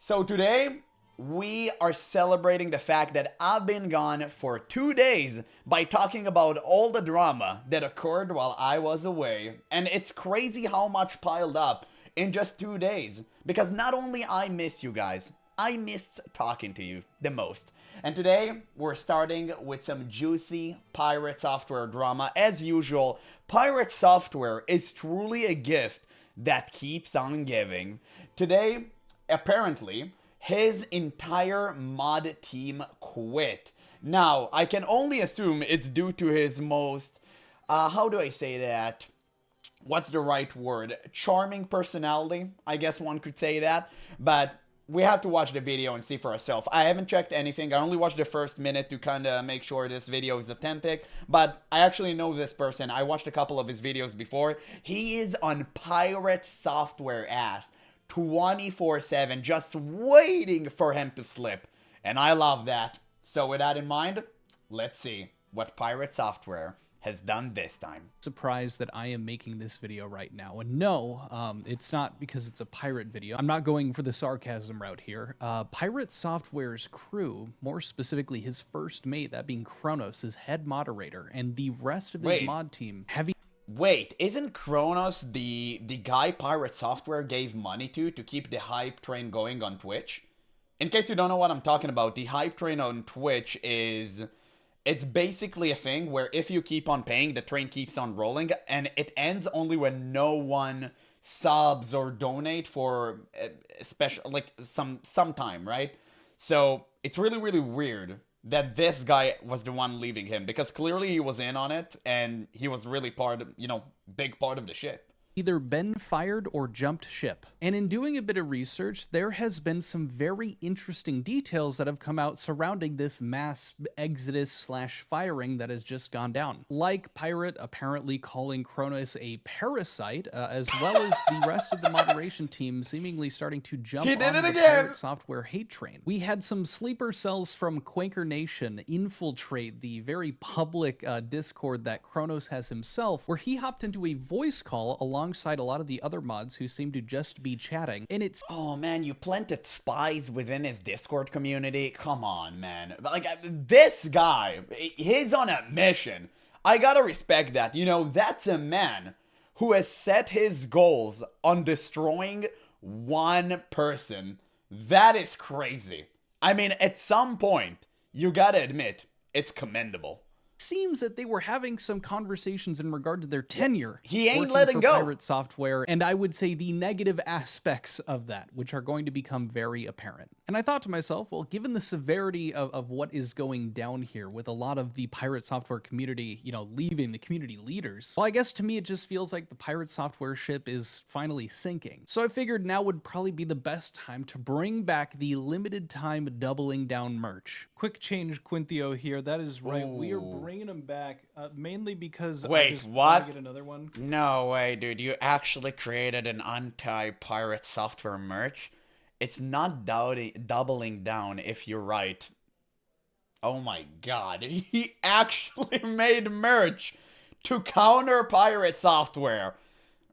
So today, we are celebrating the fact that I've been gone for 2 days by talking about all the drama that occurred while I was away. And it's crazy how much piled up in just 2 days. Because not only I miss you guys, I missed talking to you the most. And today, we're starting with some juicy Pirate Software drama. As usual, Pirate Software is truly a gift that keeps on giving. Today, apparently, his entire mod team quit. Now, I can only assume it's due to his most, how do I say that? What's the right word? Charming personality, I guess one could say that. But we have to watch the video and see for ourselves. I haven't checked anything. I only watched the first minute to kind of make sure this video is authentic. But I actually know this person. I watched a couple of his videos before. He is on Pirate Software ass 24/7, just waiting for him to slip. And I love that. So with that in mind, let's see what Pirate Software has done this time. Surprised that I am making this video right now. And no, it's not because it's a pirate video. I'm not going for the sarcasm route here. Pirate Software's crew, more specifically his first mate, that being Kronos, his head moderator, and the rest of his mod team, Wait, isn't Kronos the guy Pirate Software gave money to keep the hype train going on Twitch? In case you don't know what I'm talking about, the hype train on Twitch is... It's basically a thing where if you keep on paying, the train keeps on rolling, and it ends only when no one subs or donate for special, like some time, right? So it's really, really weird that this guy was the one leaving him, because clearly he was in on it, and he was really part of, big part of the shit. Either been fired or jumped ship. And in doing a bit of research, there has been some very interesting details that have come out surrounding this mass exodus / firing that has just gone down. Like Pirate apparently calling Kronos a parasite, as well as the rest of the moderation team seemingly starting to jump on the Pirate Software hate train. We had some sleeper cells from Quaker Nation infiltrate the very public Discord that Kronos has himself, where he hopped into a voice call alongside a lot of the other mods who seem to just be chatting. And it's... Oh man, you planted spies within his Discord community? Come on, man. Like, this guy, he's on a mission. I gotta respect that. That's a man who has set his goals on destroying one person. That is crazy. I mean, at some point, you gotta admit, it's commendable. Seems that they were having some conversations in regard to their tenure. He ain't letting go. Pirate Software, and I would say the negative aspects of that, which are going to become very apparent. And I thought to myself, well, given the severity of what is going down here with a lot of the Pirate Software community, leaving the community leaders, well, I guess to me it just feels like the Pirate Software ship is finally sinking. So I figured now would probably be the best time to bring back the limited time doubling down merch. Quick change, Quintio here. That is right. We are bringing them back mainly because wait, I just what? want to get another one. No way, dude. You actually created an anti-Pirate Software merch? It's not doubling down if you're right. Oh my god. He actually made merch to counter Pirate Software.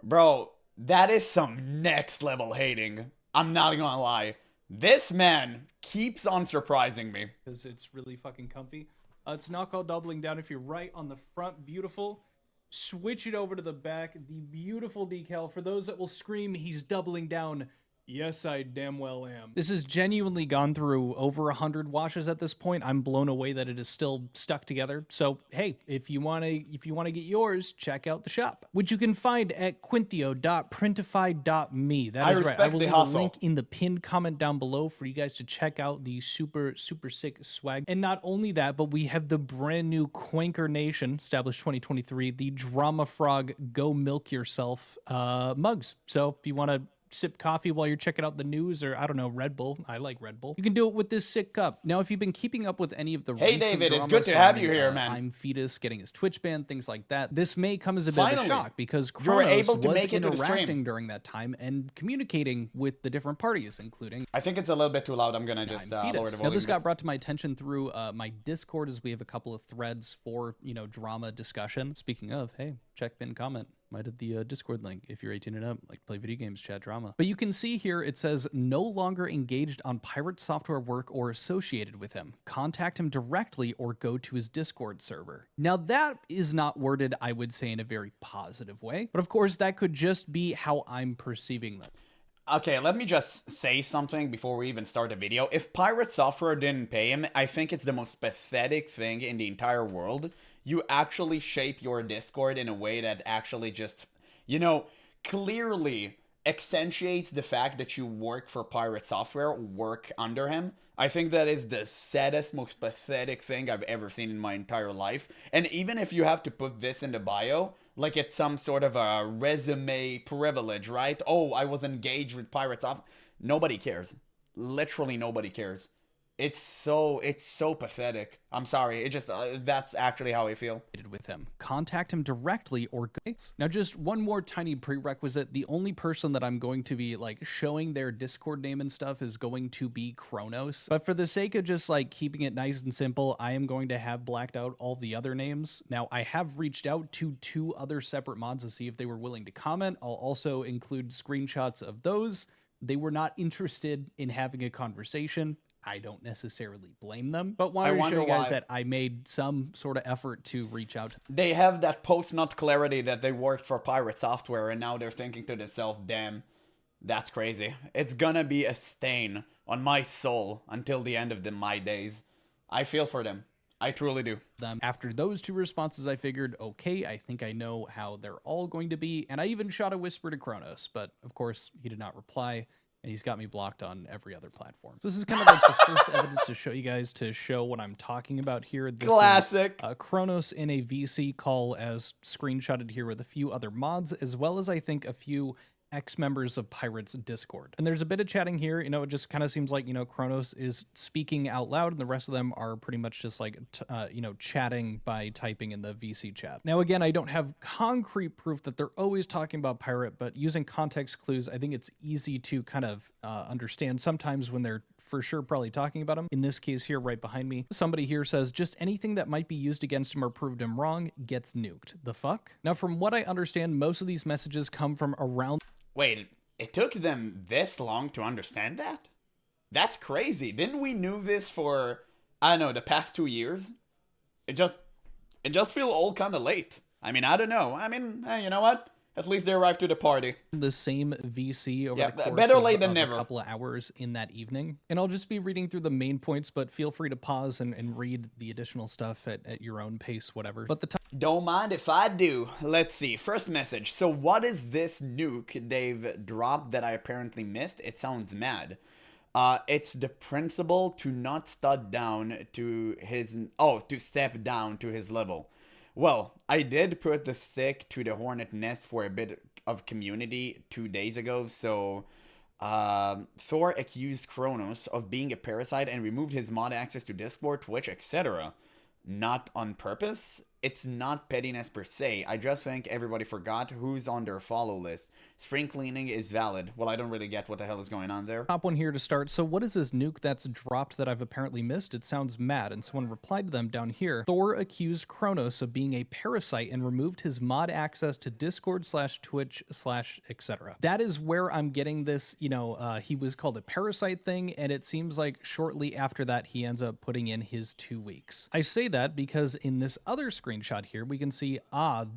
Bro, that is some next level hating. I'm not gonna lie. This man keeps on surprising me. Because it's really fucking comfy. It's not called doubling down if you're right on the front. Beautiful. Switch it over to the back. The beautiful decal. For those that will scream, he's doubling down. Yes, I damn well am. This has genuinely gone through over 100 washes at this point. I'm blown away that it is still stuck together. So, hey, if you want to get yours, check out the shop, which you can find at quintio.printify.me. That is right. I will leave a link in the pinned comment down below for you guys to check out the super sick swag. And not only that, but we have the brand new Quaker Nation, established 2023, the Drama Frog Go Milk Yourself mugs. So if you want to sip coffee while you're checking out the news, or I don't know, Red Bull. I like Red Bull. You can do it with this sick cup. Now, if you've been keeping up with any of the Hey David, it's good to have you here, man. I'm Fetus getting his Twitch ban, things like that. This may come as a bit of a shock because Kronos you're able to was make it interacting during that time and communicating with the different parties, including... I think it's a little bit too loud. I'm gonna just lower the volume. Now, this got brought to my attention through my Discord, as we have a couple of threads for, drama discussion. Speaking of, hey, check pinned comment. might have the Discord link if you're 18 and up, like to play video games, chat drama. But you can see here it says no longer engaged on Pirate Software work or associated with him. Contact him directly or go to his Discord server. Now that is not worded, I would say, in a very positive way, but of course that could just be how I'm perceiving them. Okay, let me just say something before we even start the video. If Pirate Software didn't pay him, I think it's the most pathetic thing in the entire world. You actually shape your Discord in a way that actually just, you know, clearly accentuates the fact that you work for Pirate Software, work under him. I think that is the saddest, most pathetic thing I've ever seen in my entire life. And even if you have to put this in the bio, like it's some sort of a resume privilege, right? Oh, I was engaged with Pirate Software. Nobody cares. Literally nobody cares. It's so pathetic. I'm sorry. It just, that's actually how I feel. With him. Contact him directly or now just one more tiny prerequisite. The only person that I'm going to be like showing their Discord name and stuff is going to be Kronos. But for the sake of just like keeping it nice and simple, I am going to have blacked out all the other names. Now I have reached out to 2 other separate mods to see if they were willing to comment. I'll also include screenshots of those. They were not interested in having a conversation. I don't necessarily blame them, but wanted to show you guys that I made some sort of effort to reach out. They have that post-nut clarity that they worked for Pirate Software, and now they're thinking to themselves, damn, that's crazy. It's gonna be a stain on my soul until the end of my days. I feel for them. I truly do. After those 2 responses, I figured, okay, I think I know how they're all going to be, and I even shot a whisper to Kronos, but of course, he did not reply. And he's got me blocked on every other platform. So this is kind of like the first evidence to show you guys to show what I'm talking about here. This Classic. Is, Kronos in a VC call as screenshotted here with a few other mods, as well as I think a few ex-members of Pirate's Discord. And there's a bit of chatting here, you know, it just kind of seems like, you know, Kronos is speaking out loud and the rest of them are pretty much just like, you know, chatting by typing in the VC chat. Now, again, I don't have concrete proof that they're always talking about Pirate, but using context clues, I think it's easy to kind of understand sometimes when they're for sure probably talking about him. In this case here, right behind me, somebody here says, just anything that might be used against him or proved him wrong gets nuked. The fuck? Now, from what I understand, most of these messages come from around... Wait, it took them this long to understand that? That's crazy. Didn't we knew this for, I don't know, the past 2 years? It just feel all kind of late. I mean, I don't know. I mean, you know what? At least they arrived to the party. The same VC over the course better late than of never. A couple of hours in that evening. And I'll just be reading through the main points, but feel free to pause and read the additional stuff at your own pace, whatever. But the don't mind if I do. Let's see. First message. So what is this nuke they've dropped that I apparently missed? It sounds mad. It's the principle to not step down to his... Oh, to step down to his level. Well, I did put the stick to the hornet nest for a bit of community 2 days ago, so Thor accused Kronos of being a parasite and removed his mod access to Discord, Twitch, etc. Not on purpose. It's not pettiness per se. I just think everybody forgot who's on their follow list. Spring cleaning is valid. Well, I don't really get what the hell is going on there. Top one here to start. So what is this nuke that's dropped that I've apparently missed? It sounds mad. And someone replied to them down here. Thor accused Kronos of being a parasite and removed his mod access to Discord / Twitch / etc. That is where I'm getting this, you know, he was called a parasite thing. And it seems like shortly after that, he ends up putting in his 2 weeks. I say that because in this other screenshot here, we can see,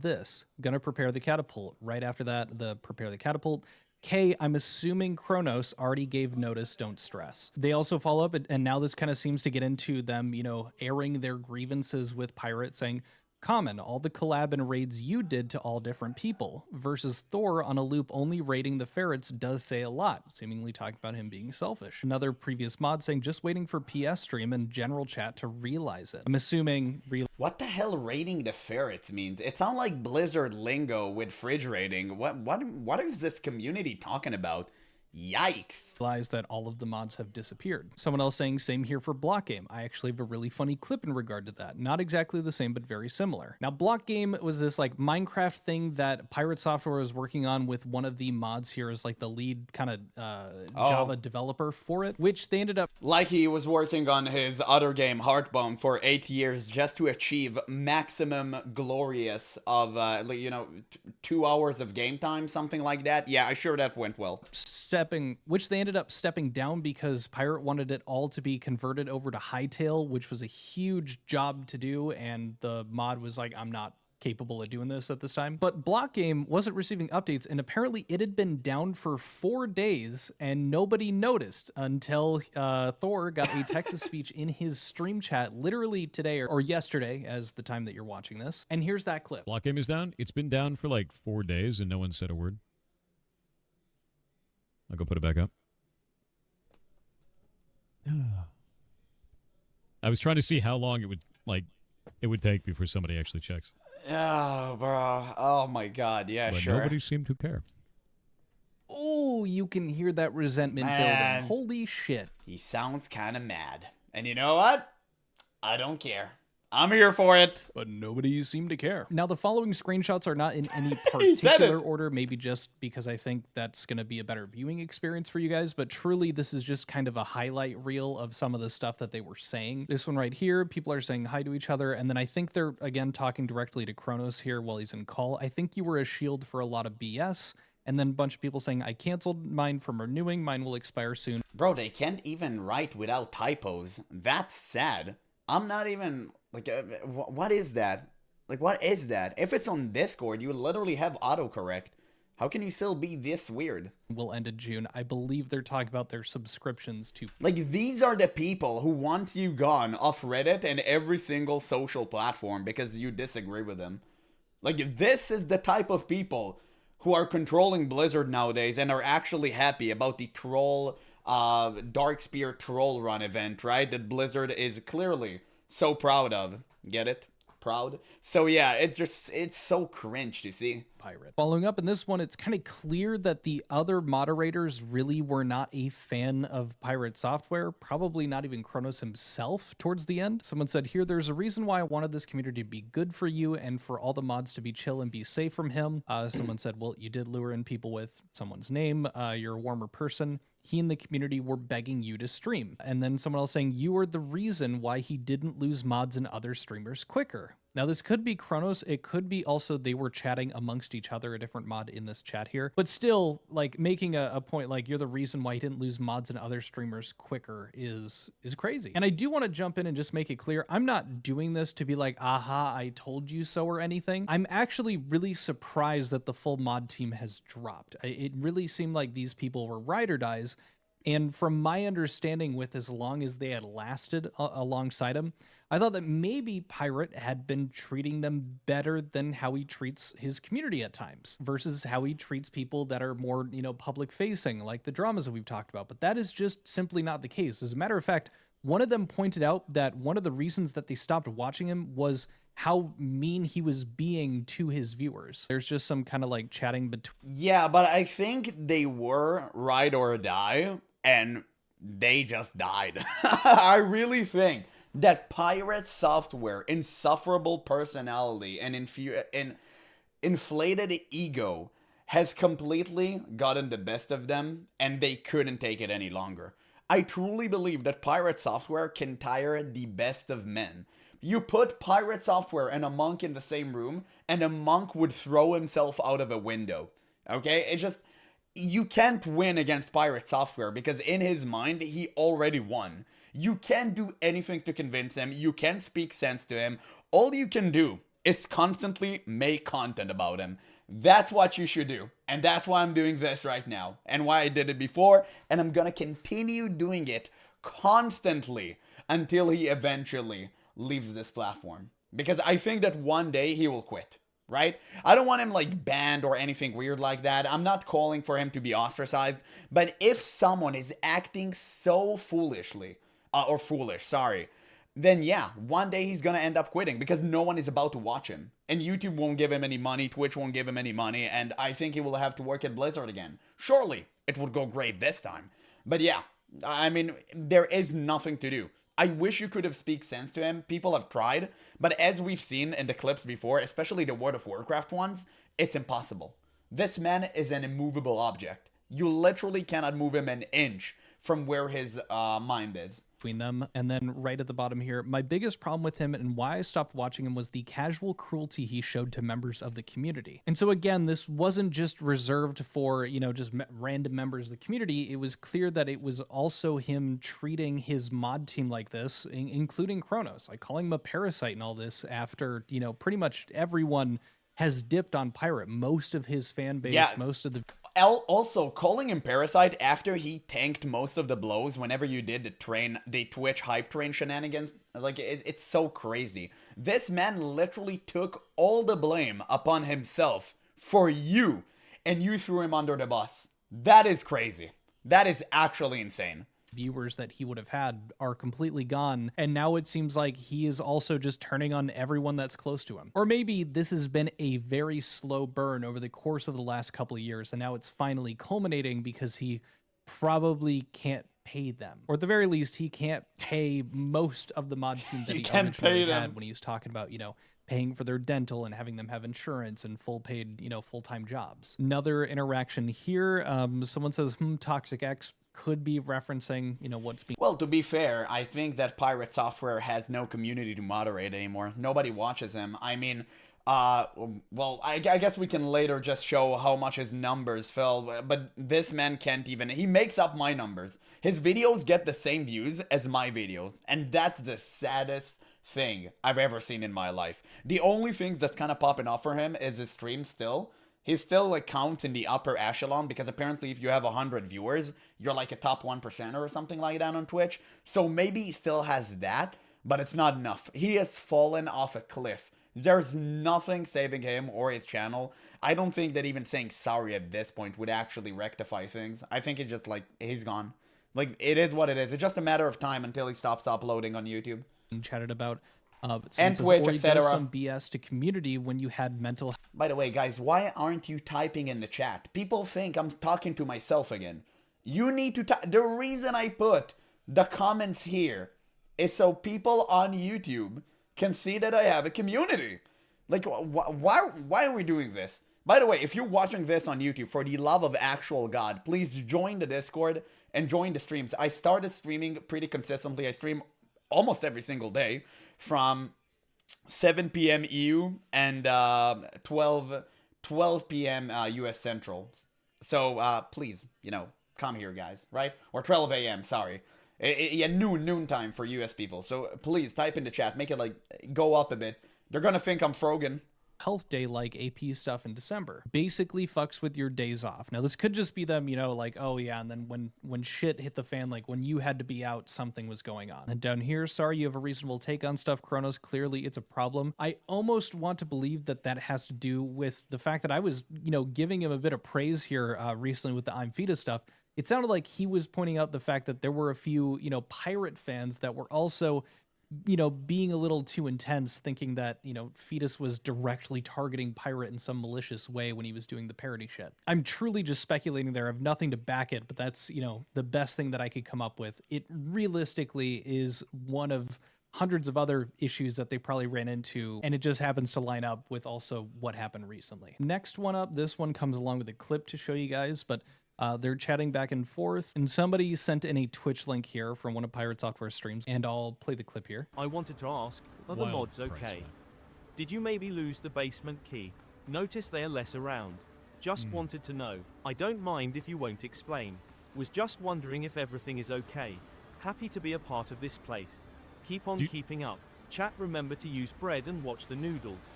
this, gonna prepare the catapult. Right after that, the prepare the catapult. K, I'm assuming Kronos already gave notice, don't stress. They also follow up, and now this kind of seems to get into them, you know, airing their grievances with Pirate, saying, common, all the collab and raids you did to all different people, versus Thor on a loop only raiding the ferrets does say a lot, seemingly talking about him being selfish. Another previous mod saying, just waiting for PS stream and general chat to realize it. I'm assuming... What the hell raiding the ferrets means? It sounds like Blizzard lingo with fridge raiding. What is this community talking about? Yikes. Realize that all of the mods have disappeared. Someone else saying, same here for Block Game. I actually have a really funny clip in regard to that. Not exactly the same, but very similar. Now, Block Game was this like Minecraft thing that PirateSoftware was working on with one of the mods here as like the lead kind of Java developer for it, which they ended up... Like he was working on his other game, Heartbone, for 8 years just to achieve maximum glorious of, 2 hours of game time, something like that. Yeah, I'm sure that went well. Which they ended up stepping down because Pirate wanted it all to be converted over to Hightail, which was a huge job to do, and the mod was like, I'm not capable of doing this at this time. But Block Game wasn't receiving updates, and apparently it had been down for 4 days, and nobody noticed until Thor got a text-to-speech in his stream chat literally today or yesterday, as the time that you're watching this. And here's that clip. Block Game is down. It's been down for like 4 days, and no one said a word. I'll go put it back up. I was trying to see how long it would take before somebody actually checks. Oh, bro. Oh my god. Yeah, But sure. nobody seemed to care. Oh, you can hear that resentment building. Holy shit. He sounds kind of mad. And you know what? I don't care. I'm here for it. But nobody seemed to care. Now, the following screenshots are not in any He said particular it. order, maybe just because I think that's going to be a better viewing experience for you guys, but truly, this is just kind of a highlight reel of some of the stuff that they were saying. This one right here, people are saying hi to each other, and then I think they're, again, talking directly to Kronos here while he's in call. I think you were a shield for a lot of BS, and then a bunch of people saying, I canceled mine from renewing, mine will expire soon. Bro, they can't even write without typos. That's sad. I'm not even... Like, what is that? Like, what is that? If it's on Discord, you literally have autocorrect. How can you still be this weird? Will end in June. I believe they're talking about their subscriptions to... Like, these are the people who want you gone off Reddit and every single social platform because you disagree with them. Like, this is the type of people who are controlling Blizzard nowadays and are actually happy about the troll, Darkspear troll run event, right? That Blizzard is clearly... so proud of. Get it? Proud? So yeah, it's so cringe to see. Pirate. Following up in this one, it's kind of clear that the other moderators really were not a fan of PirateSoftware, probably not even Kronos himself towards the end. Someone said here, there's a reason why I wanted this community to be good for you and for all the mods to be chill and be safe from him. Someone said, well, you did lure in people with someone's name. You're a warmer person. He and the community were begging you to stream. And then someone else saying, you are the reason why he didn't lose mods and other streamers quicker. Now, this could be Kronos. It could be also they were chatting amongst each other, a different mod in this chat here. But still, like, making a point like you're the reason why he didn't lose mods and other streamers quicker is crazy. And I do want to jump in and just make it clear, I'm not doing this to be like, aha, I told you so or anything. I'm actually really surprised that the full mod team has dropped. It really seemed like these people were ride or dies. And from my understanding, with as long as they had lasted alongside him, I thought that maybe Pirate had been treating them better than how he treats his community at times versus how he treats people that are more, public facing, like the dramas that we've talked about. But that is just simply not the case. As a matter of fact, one of them pointed out that one of the reasons that they stopped watching him was how mean he was being to his viewers. There's just some kind of like chatting between. Yeah, but I think they were ride or die, and they just died. I really think that PirateSoftware insufferable personality and inflated ego has completely gotten the best of them, and they couldn't take it any longer. I truly believe that PirateSoftware can tire the best of men. You put PirateSoftware and a monk in the same room, and a monk would throw himself out of a window. Okay? It's just... you can't win against PirateSoftware because in his mind, he already won. You can't do anything to convince him. You can't speak sense to him. All you can do is constantly make content about him. That's what you should do. And that's why I'm doing this right now. And why I did it before. And I'm gonna continue doing it constantly until he eventually leaves this platform. Because I think that one day he will quit. Right? I don't want him like banned or anything weird like that. I'm not calling for him to be ostracized. But if someone is acting so foolishly, then yeah, one day he's gonna end up quitting because no one is about to watch him. And YouTube won't give him any money, Twitch won't give him any money, and I think he will have to work at Blizzard again. Surely. it would go great this time. But yeah, I mean, there is nothing to do. I wish you could have speak sense to him. People have tried, but as we've seen in the clips before, especially the World of Warcraft ones, it's impossible. This man is an immovable object. You literally cannot move him an inch from where his mind is. Between them. And then right at the bottom here, my biggest problem with him and why I stopped watching him was the casual cruelty he showed to members of the community. And so again, this wasn't just reserved for, you know, just random members of the community. It was clear that it was also him treating his mod team like this, including Kronos, like calling him a parasite and all this after, you know, pretty much everyone has dipped on Pirate. Most of his fan base, most of the... Also, calling him Parasite after he tanked most of the blows whenever you did the Twitch hype train shenanigans, like, it's so crazy. This man literally took all the blame upon himself for you, and you threw him under the bus. That is crazy. That is actually insane. Viewers that he would have had are completely gone, and now it seems like he is also just turning on everyone that's close to him. Or maybe this has been a very slow burn over the course of the last couple of years, and now it's finally culminating because he probably can't pay them, or at the very least he can't pay most of the mod team that he originally had when he was talking about, you know, paying for their dental and having them have insurance and full paid, you know, full-time jobs. Another interaction here, someone says, Toxic X could be referencing, you know, what's being... Well, to be fair, I think that PirateSoftware has no community to moderate anymore. Nobody watches him. I mean, well, I guess we can later just show how much his numbers fell, but this man can't even... He makes up my numbers. His videos get the same views as my videos, and that's the saddest thing I've ever seen in my life. The only things that's kind of popping off for him is his stream still. He still, like, counts in the upper echelon because apparently if you have 100 viewers, you're like a top 1% or something like that on Twitch. So maybe he still has that, but it's not enough. He has fallen off a cliff. There's nothing saving him or his channel. I don't think that even saying sorry at this point would actually rectify things. I think it's just like, he's gone. Like, it is what it is. It's just a matter of time until he stops uploading on YouTube. Chatted about... and Twitch, etc. Some BS to community when you had mental... By the way, guys, why aren't you typing in the chat? People think I'm talking to myself again. You need to type. The reason I put the comments here is so people on YouTube can see that I have a community. Like, why are we doing this? By the way, if you're watching this on YouTube, for the love of actual God, please join the Discord and join the streams. I started streaming pretty consistently. I stream almost every single day from 7 p.m. EU and 12 p.m. US Central. So please, you know, come here, guys, right? Or 12 a.m., sorry. Yeah, noon time for US people. So please type in the chat, make it like go up a bit. They're gonna think I'm Frogan. Health day like AP stuff in December basically fucks with your days off. Now this could just be them, you know, like, oh yeah, and then when shit hit the fan, like when you had to be out, something was going on. And down here, sorry, you have a reasonable take on stuff, Kronos, clearly it's a problem. I almost want to believe that that has to do with the fact that I was, you know, giving him a bit of praise here recently with the I'm Fetus stuff. It sounded like he was pointing out the fact that there were a few, you know, pirate fans that were also, you know, being a little too intense, thinking that, you know, Fetus was directly targeting Pirate in some malicious way when he was doing the parody shit. I'm truly just speculating there. I have nothing to back it, but that's, you know, the best thing that I could come up with. It realistically is one of hundreds of other issues that they probably ran into, and it just happens to line up with also what happened recently. Next one up, this one comes along with a clip to show you guys, but they're chatting back and forth, and somebody sent in a Twitch link here from one of PirateSoftware streams, and I'll play the clip here. I wanted to ask, are the mods okay? Did you maybe lose the basement key? Notice they are less around. Just wanted to know. I don't mind if you won't explain. Was just wondering if everything is okay. Happy to be a part of this place. Keep on keeping up. Chat, remember to use bread and watch the noodles.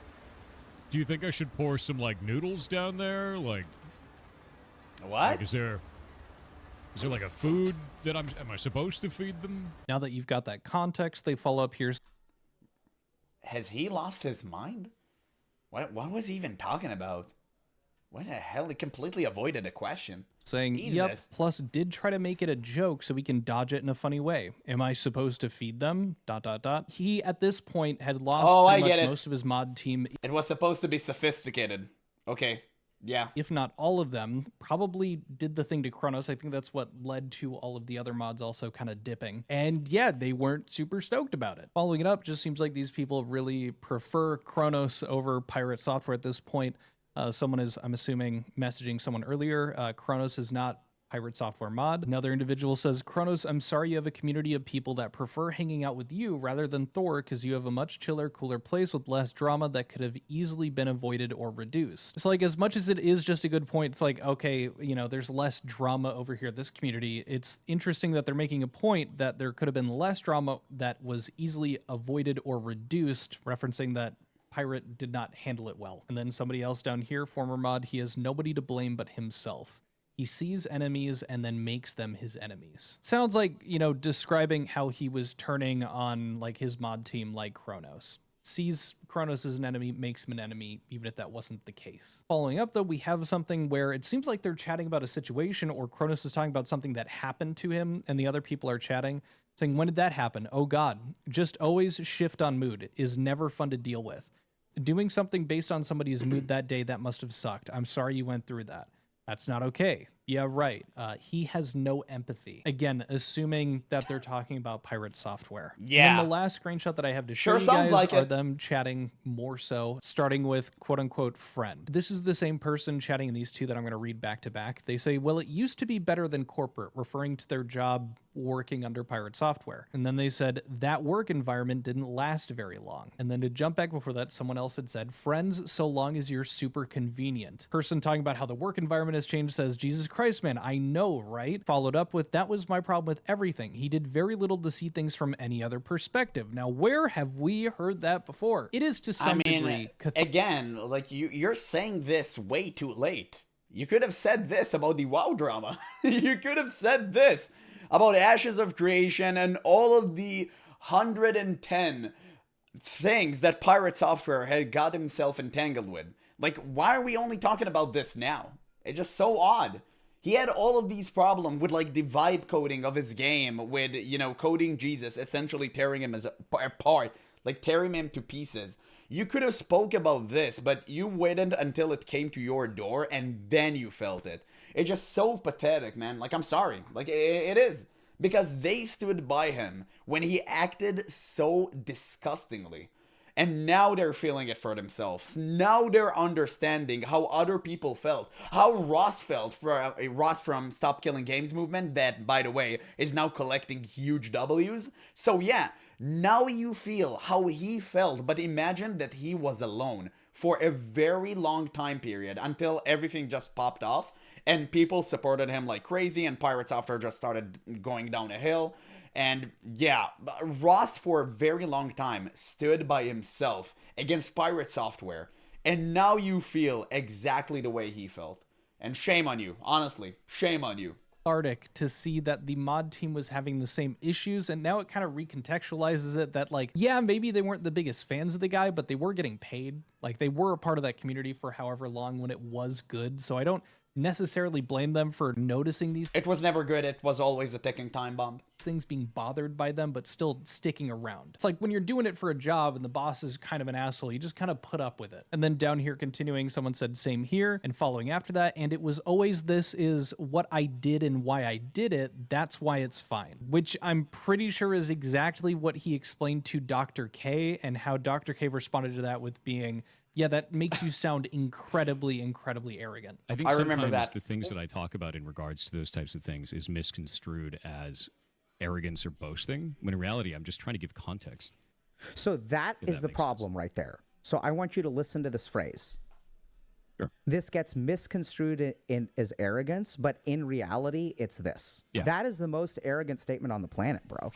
Do you think I should pour some, like, noodles down there? Like... What? Like, is there like a food that am I supposed to feed them? Now that you've got that context, they follow up here. Has he lost his mind? What was he even talking about? What the hell? He completely avoided the question. Saying, Jesus. yep, plus did try to make it a joke so we can dodge it in a funny way. Am I supposed to feed them? ... He, at this point, had lost most of his mod team. It was supposed to be sophisticated. Okay. Yeah. if not all of them, probably did the thing to Kronos. I think that's what led to all of the other mods also kind of dipping. And yeah, they weren't super stoked about it. Following it up, just seems like these people really prefer Kronos over PirateSoftware at this point. Someone is, I'm assuming, messaging someone earlier. Kronos is not PirateSoftware mod. Another individual says, Kronos, I'm sorry you have a community of people that prefer hanging out with you rather than Thor because you have a much chiller, cooler place with less drama that could have easily been avoided or reduced. So like, as much as it is just a good point, it's like, okay, you know, there's less drama over here, this community. It's interesting that they're making a point that there could have been less drama that was easily avoided or reduced, referencing that Pirate did not handle it well. And then somebody else down here, former mod, he has nobody to blame but himself. He sees enemies and then makes them his enemies. Sounds like, you know, describing how he was turning on like his mod team like Kronos. Sees Kronos as an enemy, makes him an enemy, even if that wasn't the case. Following up though, we have something where it seems like they're chatting about a situation, or Kronos is talking about something that happened to him and the other people are chatting, saying, when did that happen? Oh God, just always shift on mood is never fun to deal with. Doing something based on somebody's mood that day, that must have sucked. I'm sorry you went through that. That's not okay. Yeah, right. He has no empathy. Again, assuming that they're talking about PirateSoftware. Yeah. And then the last screenshot that I have to show Sure you sounds guys like are it. them chatting more so, starting with quote-unquote friend. This is the same person chatting in these two that I'm going to read back to back. They say, well, it used to be better than corporate, referring to their job working under PirateSoftware. And then they said, that work environment didn't last very long. And then to jump back before that, someone else had said, friends, so long as you're super convenient. Person talking about how the work environment has changed says, Jesus Christ, man, I know, right? Followed up with, that was my problem with everything. He did very little to see things from any other perspective. Now, where have we heard that before? It is to some degree. Again, like you're saying this way too late. You could have said this about the WoW drama. You could have said this about Ashes of Creation and all of the 110 things that PirateSoftware had got himself entangled with. Like, why are we only talking about this now? It's just so odd. He had all of these problems with, like, the vibe coding of his game, with, you know, coding Jesus, essentially tearing him apart, like tearing him to pieces. You could have spoke about this, but you waited until it came to your door, and then you felt it. It's just so pathetic, man. Like, I'm sorry. Like, it is. Because they stood by him when he acted so disgustingly. And now they're feeling it for themselves. Now they're understanding how other people felt. How Ross felt, for Ross from Stop Killing Games movement, that, by the way, is now collecting huge W's. So yeah, now you feel how he felt, but imagine that he was alone for a very long time period until everything just popped off and people supported him like crazy and PirateSoftware just started going down a hill. And yeah, Ross for a very long time stood by himself against PirateSoftware, and now you feel exactly the way he felt. And shame on you, honestly, shame on you. Cathartic to see that the mod team was having the same issues, and now it kind of recontextualizes it that, like, yeah, maybe they weren't the biggest fans of the guy, but they were getting paid. Like, they were a part of that community for however long when it was good, so I don't necessarily blame them for noticing these It was never good, it was always a ticking time bomb. things, being bothered by them, but still sticking around. It's like when you're doing it for a job and the boss is kind of an asshole, you just kind of put up with it. And then down here continuing, someone said same here, and following after that, and it was always, this is what I did and why I did it, that's why it's fine. Which I'm pretty sure is exactly what he explained to Dr. K, and how Dr. K responded to that with being, yeah, that makes you sound incredibly, incredibly arrogant. I think I remember sometimes that. the things that I talk about in regards to those types of things is misconstrued as arrogance or boasting, when in reality, I'm just trying to give context. So that If is that the makes problem right there. So I want you to listen to this phrase. Sure. This gets misconstrued in as arrogance, but in reality, it's this. Yeah. That is the most arrogant statement on the planet, bro.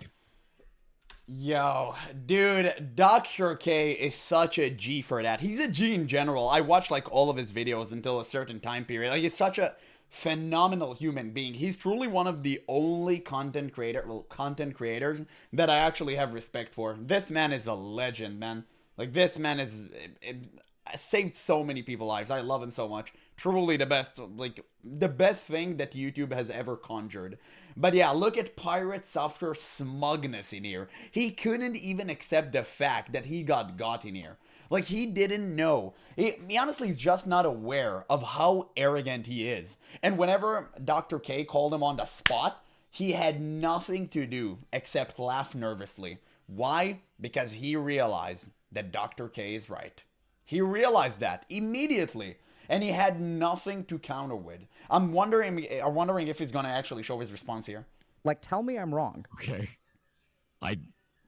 Yo, dude, Dr. K is such a G for that. He's a G in general. I watched like all of his videos until a certain time period. Like, he's such a phenomenal human being. He's truly one of the only content creators that I actually have respect for. This man is a legend, man. Like, this man is saved so many people's lives. I love him so much. Truly the best, like, the best thing that YouTube has ever conjured. But yeah, look at PirateSoftware smugness in here. He couldn't even accept the fact that he got in here. Like, he didn't know. He honestly is just not aware of how arrogant he is. And whenever Dr. K called him on the spot, he had nothing to do except laugh nervously. Why? Because he realized that Dr. K is right. He realized that immediately, and he had nothing to counter with. I'm wondering if he's going to actually show his response here. Like, tell me I'm wrong. Okay. I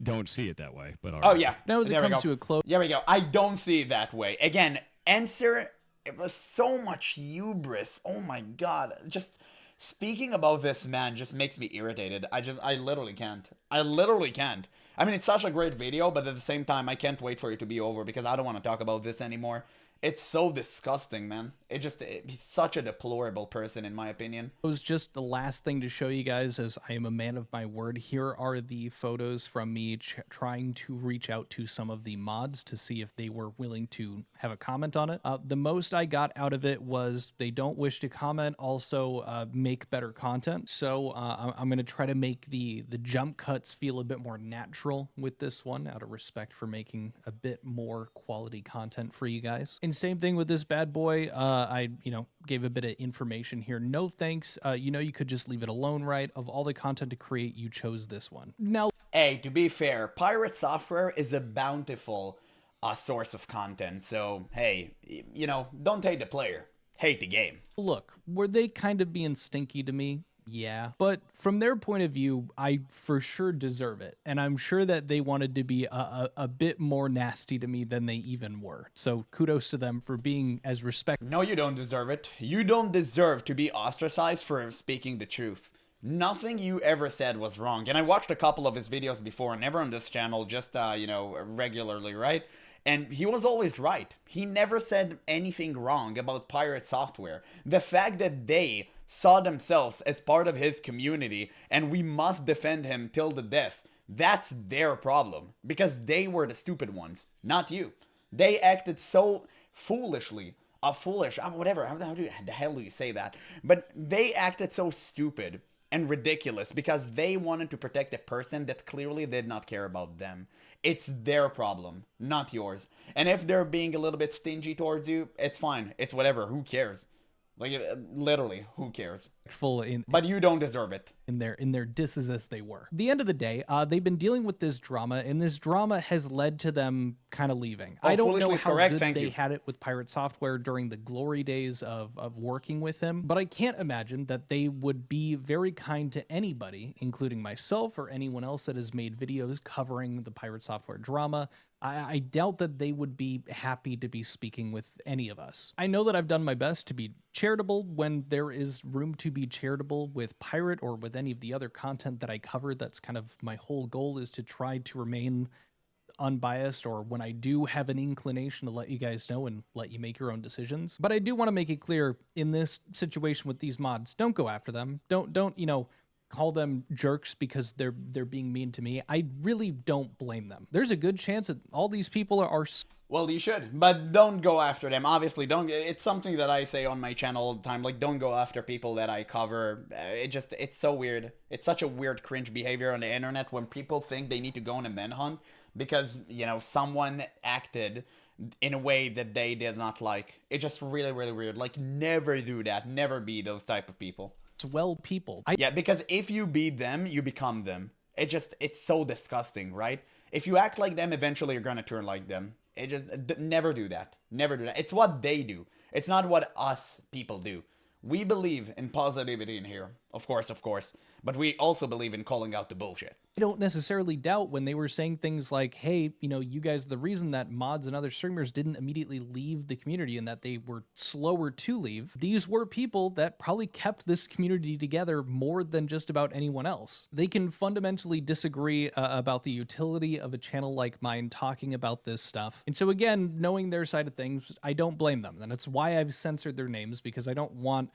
don't see it that way, but all Oh, right. yeah. Now, as it There we comes go. to a close, There we go. I don't see it that way. Again, answer, it was so much hubris. Oh my god. Just speaking about this man just makes me irritated. I literally can't. I literally can't. I mean, it's such a great video, but at the same time, I can't wait for it to be over because I don't want to talk about this anymore. It's so disgusting, man. He's such a deplorable person, in my opinion. it was just the last thing to show you guys, as I am a man of my word. Here are the photos from me trying to reach out to some of the mods to see if they were willing to have a comment on it. The most I got out of it was they don't wish to comment, also make better content. So I'm going to try to make the jump cuts feel a bit more natural with this one, out of respect for making a bit more quality content for you guys. And same thing with this bad boy. I gave a bit of information here. No thanks. You could just leave it alone, right? Of all the content to create, you chose this one. Now, Hey, to be fair, PirateSoftware is a bountiful source of content. So, hey, don't hate the player. Hate the game. look, were they kind of being stinky to me? Yeah. But from their point of view, I for sure deserve it. And I'm sure that they wanted to be a bit more nasty to me than they even were. So kudos to them for being as respectful. No, you don't deserve it. You don't deserve to be ostracized for speaking the truth. Nothing you ever said was wrong. And I watched a couple of his videos before, never on this channel, just, regularly, right? And he was always right. He never said anything wrong about PirateSoftware. The fact that they saw themselves as part of his community and we must defend him till the death, that's their problem. Because they were the stupid ones, not you. They acted so foolishly. Whatever, how the hell do you say that? But they acted so stupid and ridiculous because they wanted to protect a person that clearly did not care about them. It's their problem, not yours. And if they're being a little bit stingy towards you, it's fine. It's whatever. Who cares? Like, literally, who cares? But you don't deserve it. In their disses as they were. At the end of the day, they've been dealing with this drama, and this drama has led to them kind of leaving. I don't know how good they had it with PirateSoftware during the glory days of working with him, but I can't imagine that they would be very kind to anybody, including myself or anyone else that has made videos covering the PirateSoftware drama. I doubt that they would be happy to be speaking with any of us. I know that I've done my best to be charitable when there is room to be charitable with Pirate or with any of the other content that I cover. That's kind of my whole goal, is to try to remain unbiased, or when I do have an inclination, to let you guys know and let you make your own decisions. But I do want to make it clear in this situation with these mods, don't go after them. Don't call them jerks because they're being mean to me. I really don't blame them. There's a good chance that all these people are well, you should, but don't go after them. Obviously, don't. It's something that I say on my channel all the time. Like, don't go after people that I cover. It's so weird. It's such a weird, cringe behavior on the internet when people think they need to go on a manhunt because, someone acted in a way that they did not like. It's just really, really weird. Like, never do that. Never be those type of people. well people. Yeah, because if you beat them, you become them. It's so disgusting, right? If you act like them, eventually you're gonna turn like them. Never do that. Never do that. It's what they do. It's not what us people do. We believe in positivity in here, of course, but we also believe in calling out the bullshit. I don't necessarily doubt when they were saying things like, hey, you guys, the reason that mods and other streamers didn't immediately leave the community and that they were slower to leave, these were people that probably kept this community together more than just about anyone else. They can fundamentally disagree about the utility of a channel like mine talking about this stuff. And so again, knowing their side of things, I don't blame them. And that's why I've censored their names, because I don't want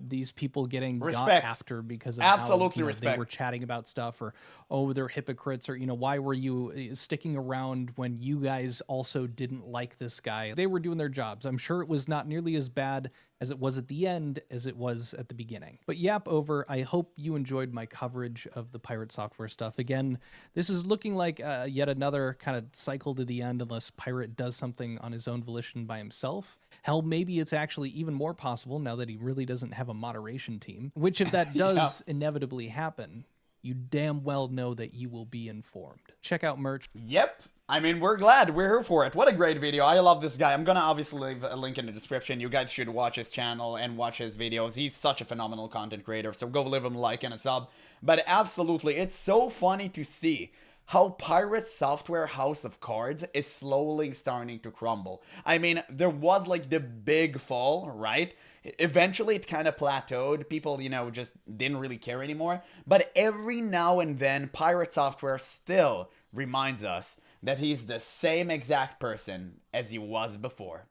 these people getting got after because of how they were chatting about stuff, or, oh, they're hypocrites, or, why were you sticking around when you guys also didn't like this guy? They were doing their jobs. I'm sure it was not nearly as bad as it was at the end as it was at the beginning. But yap over, I hope you enjoyed my coverage of the Pirate Software stuff. Again, this is looking like yet another kind of cycle to the end unless Pirate does something on his own volition by himself. Hell, maybe it's actually even more possible now that he really doesn't have a moderation team, which if that does inevitably happen, you damn well know that you will be informed. Check out merch. Yep. I mean, we're glad. We're here for it. What a great video. I love this guy. I'm gonna obviously leave a link in the description. You guys should watch his channel and watch his videos. He's such a phenomenal content creator, so go leave him a like and a sub. But absolutely, it's so funny to see how Pirate Software House of Cards is slowly starting to crumble. I mean, there was like the big fall, right? Eventually it kind of plateaued. People, you know, just didn't really care anymore. But every now and then, Pirate Software still reminds us that he's the same exact person as he was before.